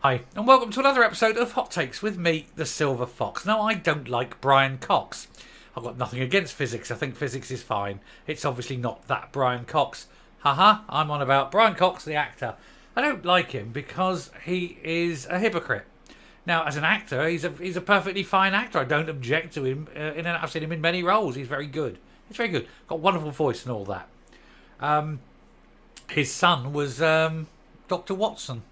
Hi, and welcome to another episode of Hot Takes with me, the Silver Fox. Now, I don't like Brian Cox. I've got nothing against physics. I think physics is fine. It's obviously not that Brian Cox. Haha, I'm on about Brian Cox, the actor. I don't like him because he is a hypocrite. Now, as an actor, he's a perfectly fine actor. I don't object to him. I've seen him in many roles. He's very good. He's very good. Got a wonderful voice and all that. His son was Dr. Watson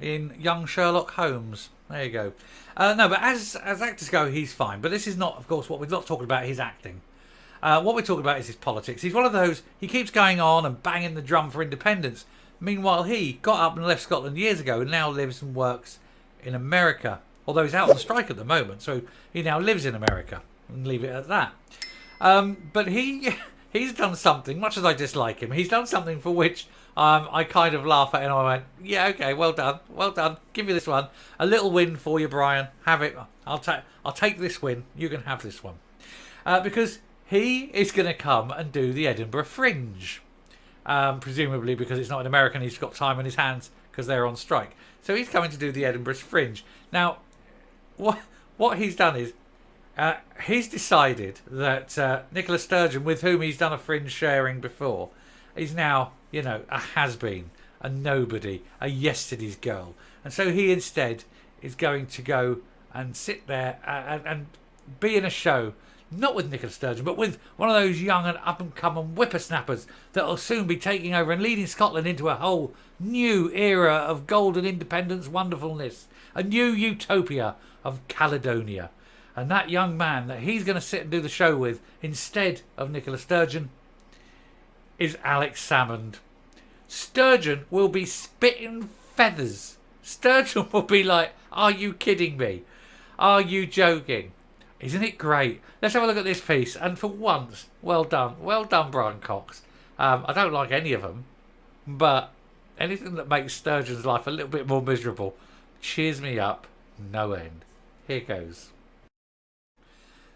in Young Sherlock Holmes. There you go. No, but as actors go, he's fine. But this is not, of course, what we're not talking about. His acting. What we're talking about is his politics. He's one of those. He keeps going on and banging the drum for independence. Meanwhile, he got up and left Scotland years ago and now lives and works in America. Although he's out on strike at the moment, so he now lives in America. And leave it at that. But he's done something. Much as I dislike him, he's done something for which I kind of laugh at it, and I went, yeah, okay, well done, give you this one, a little win for you, Brian, have it, I'll take this win, you can have this one, because he is going to come and do the Edinburgh Fringe, presumably because it's not an American, he's got time on his hands because they're on strike, so he's coming to do the Edinburgh Fringe. Now, what he's done is, he's decided that Nicola Sturgeon, with whom he's done a Fringe sharing before, is now, a has-been, a nobody, a yesterday's girl. And so he instead is going to go and sit there and be in a show, not with Nicola Sturgeon, but with one of those young and up-and-coming whippersnappers that will soon be taking over and leading Scotland into a whole new era of golden independence wonderfulness, a new utopia of Caledonia. And that young man that he's going to sit and do the show with, instead of Nicola Sturgeon, is Alex Salmond. Sturgeon will be spitting feathers. Sturgeon will be like, are you kidding me? Are you joking? Isn't it great? Let's have a look at this piece. And for once, well done, Brian Cox. I don't like any of them, but anything that makes Sturgeon's life a little bit more miserable cheers me up no end. Here goes.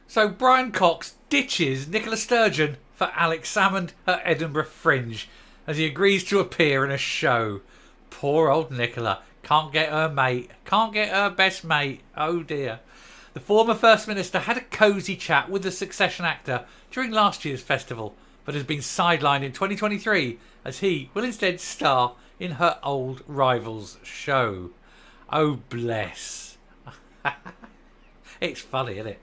So Brian Cox ditches Nicola Sturgeon for Alex Salmond at Edinburgh Fringe as he agrees to appear in a show. Poor old Nicola. Can't get her mate. Can't get her best mate. Oh dear. The former First Minister had a cosy chat with the Succession actor during last year's festival, but has been sidelined in 2023 as he will instead star in her old rival's show. Oh bless. It's funny, isn't it?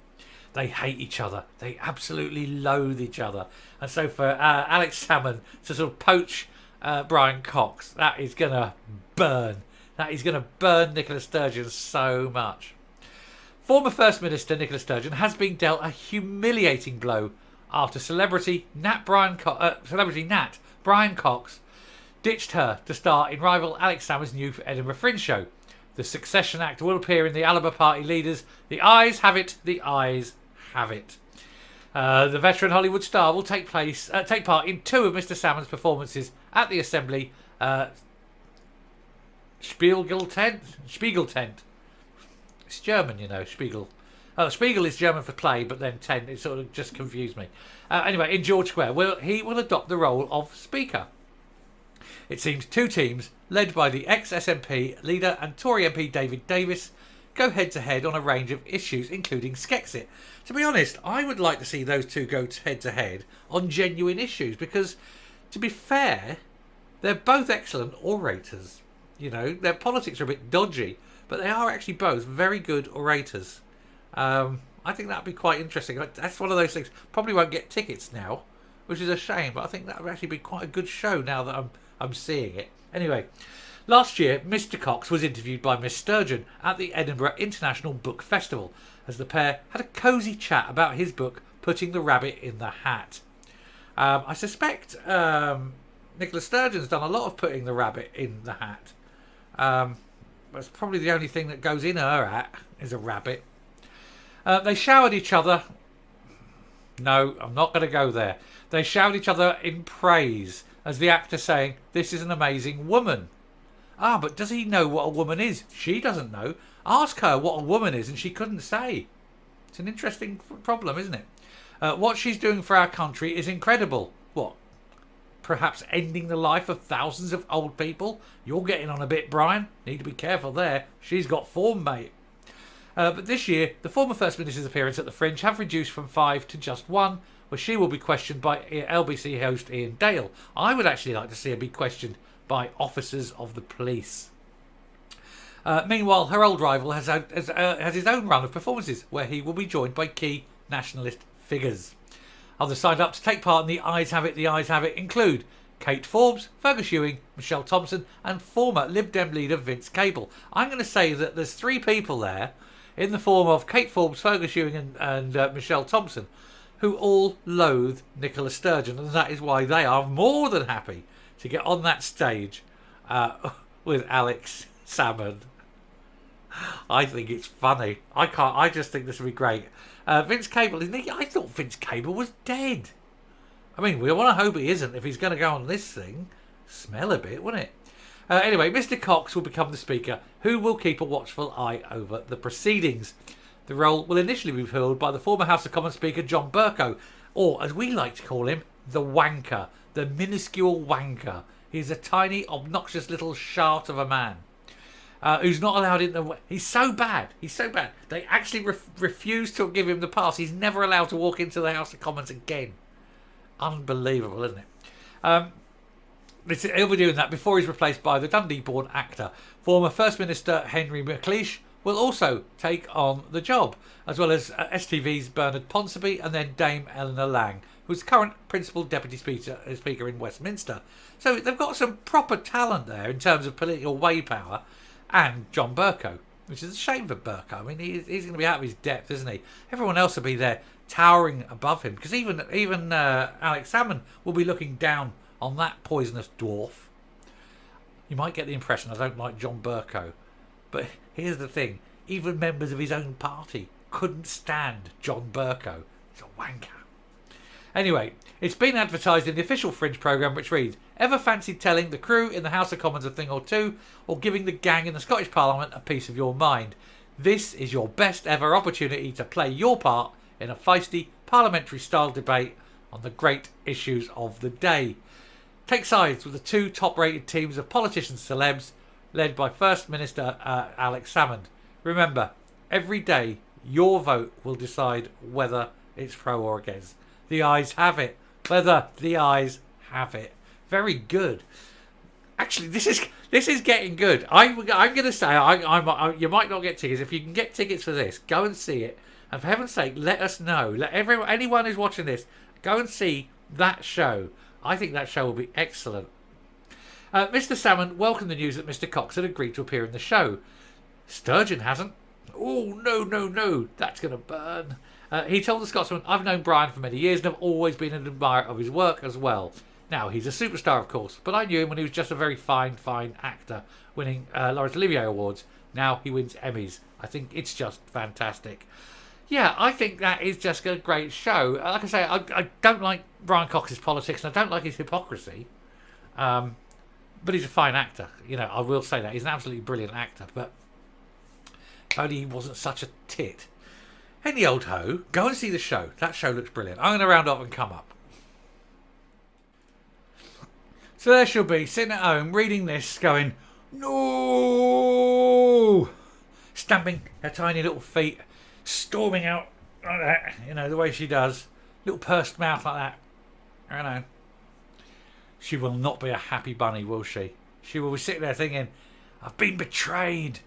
They hate each other. They absolutely loathe each other. And so for Alex Salmond to sort of poach Brian Cox, that is going to burn. That is going to burn Nicola Sturgeon so much. Former First Minister Nicola Sturgeon has been dealt a humiliating blow after celebrity Nat Brian Cox ditched her to star in rival Alex Salmond's new Edinburgh Fringe show. The Succession actor will appear in the Alba Party Leaders. The eyes have it. The eyes have it. The veteran Hollywood star will take part in two of Mr. Salmond's performances at the Assembly Spiegel tent. It's German, Spiegel. Spiegel is German for play, but then tent, it sort of just confused me. Anyway, in George Square, he will adopt the role of Speaker. It seems two teams, led by the ex-SNP leader and Tory MP David Davis, go head-to-head on a range of issues, including Skexit. To be honest, I would like to see those two go head-to-head on genuine issues, because, to be fair, they're both excellent orators. Their politics are a bit dodgy, but they are actually both very good orators. I think that would be quite interesting. That's one of those things. Probably won't get tickets now, which is a shame, but I think that would actually be quite a good show now that I'm seeing it. Anyway, last year, Mr. Cox was interviewed by Miss Sturgeon at the Edinburgh International Book Festival, as the pair had a cosy chat about his book, Putting the Rabbit in the Hat. I suspect Nicola Sturgeon's done a lot of putting the rabbit in the hat. That's probably the only thing that goes in her hat is a rabbit. They showered each other. No, I'm not going to go there. They showered each other in praise, as the actor saying, "This is an amazing woman." Ah, but does he know what a woman is? She doesn't know. Ask her what a woman is and she couldn't say. It's an interesting problem, isn't it? What she's doing for our country is incredible. What? perhaps ending the life of thousands of old people? You're getting on a bit, Brian. Need to be careful there. She's got form, mate. But this year, the former First Minister's appearance at the Fringe have reduced from 5 to just 1, where she will be questioned by LBC host Ian Dale. I would actually like to see her be questioned by officers of the police. Meanwhile, her old rival has his own run of performances, where he will be joined by key nationalist figures. Others signed up to take part in the Eyes Have It include Kate Forbes, Fergus Ewing, Michelle Thompson and former Lib Dem leader Vince Cable. I'm going to say that there's 3 people there in the form of Kate Forbes, Fergus Ewing and Michelle Thompson who all loathe Nicola Sturgeon, and that is why they are more than happy to get on that stage with Alex Salmond. I think it's funny. I just think this would be great. Vince Cable, I thought Vince Cable was dead. I mean, we want to hope he isn't if he's going to go on this thing. Smell a bit, wouldn't it? Anyway, Mr. Cox will become the Speaker, who will keep a watchful eye over the proceedings. The role will initially be filled by the former House of Commons Speaker John Bercow, or as we like to call him, the wanker, the minuscule wanker. He's a tiny, obnoxious little shart of a man. Who's not allowed in the... He's so bad. They actually refuse to give him the pass. He's never allowed to walk into the House of Commons again. Unbelievable, isn't it? He'll be doing that before he's replaced by the Dundee-born actor. Former First Minister Henry McLeish will also take on the job, as well as STV's Bernard Ponsonby and then Dame Eleanor Lang, who's the current Principal Deputy Speaker in Westminster. So they've got some proper talent there in terms of political way power. And John Bercow, which is a shame for Bercow. I mean, he's going to be out of his depth, isn't he? Everyone else will be there towering above him, because even Alex Salmond will be looking down on that poisonous dwarf. You might get the impression I don't like John Bercow, but here's the thing. Even members of his own party couldn't stand John Bercow. He's a wanker. Anyway, it's been advertised in the official Fringe programme, which reads, ever fancied telling the crew in the House of Commons a thing or two, or giving the gang in the Scottish Parliament a piece of your mind? This is your best ever opportunity to play your part in a feisty parliamentary style debate on the great issues of the day. Take sides with the 2 top rated teams of politicians and celebs led by First Minister Alex Salmond. Remember, every day your vote will decide whether it's pro or against. The eyes have it. Whether the eyes have it. Very good. Actually, this is getting good. I'm going to say you might not get tickets. If you can get tickets for this, go and see it. And for heaven's sake, let us know. Let anyone who's watching this go and see that show. I think that show will be excellent. Mr. Salmond welcomed the news that Mr. Cox had agreed to appear in the show. Sturgeon hasn't. Oh, no. That's going to burn. He told the Scotsman, I've known Brian for many years and have always been an admirer of his work as well. Now, he's a superstar, of course, but I knew him when he was just a very fine actor, winning Laurence Olivier Awards. Now he wins Emmys. I think it's just fantastic. Yeah, I think that is just a great show. Like I say, I don't like Brian Cox's politics and I don't like his hypocrisy. But he's a fine actor. You know, I will say that. He's an absolutely brilliant actor, but if only he wasn't such a tit. Any old ho, go and see the show. That show looks brilliant. I'm going to round off and come up. So there she'll be, sitting at home, reading this, going, no! Stamping her tiny little feet, storming out like that, you know, the way she does. Little pursed mouth like that. I know. She will not be a happy bunny, will she? She will be sitting there thinking, I've been betrayed.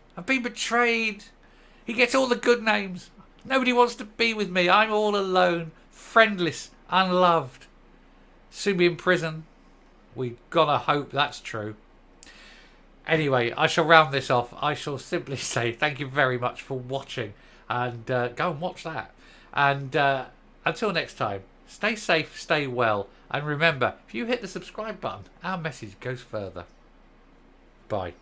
He gets all the good names. Nobody wants to be with me. I'm all alone, friendless, unloved. Soon be in prison. We gotta hope that's true. Anyway, I shall round this off. I shall simply say thank you very much for watching. And go and watch that. And until next time, stay safe, stay well. And remember, if you hit the subscribe button, our message goes further. Bye.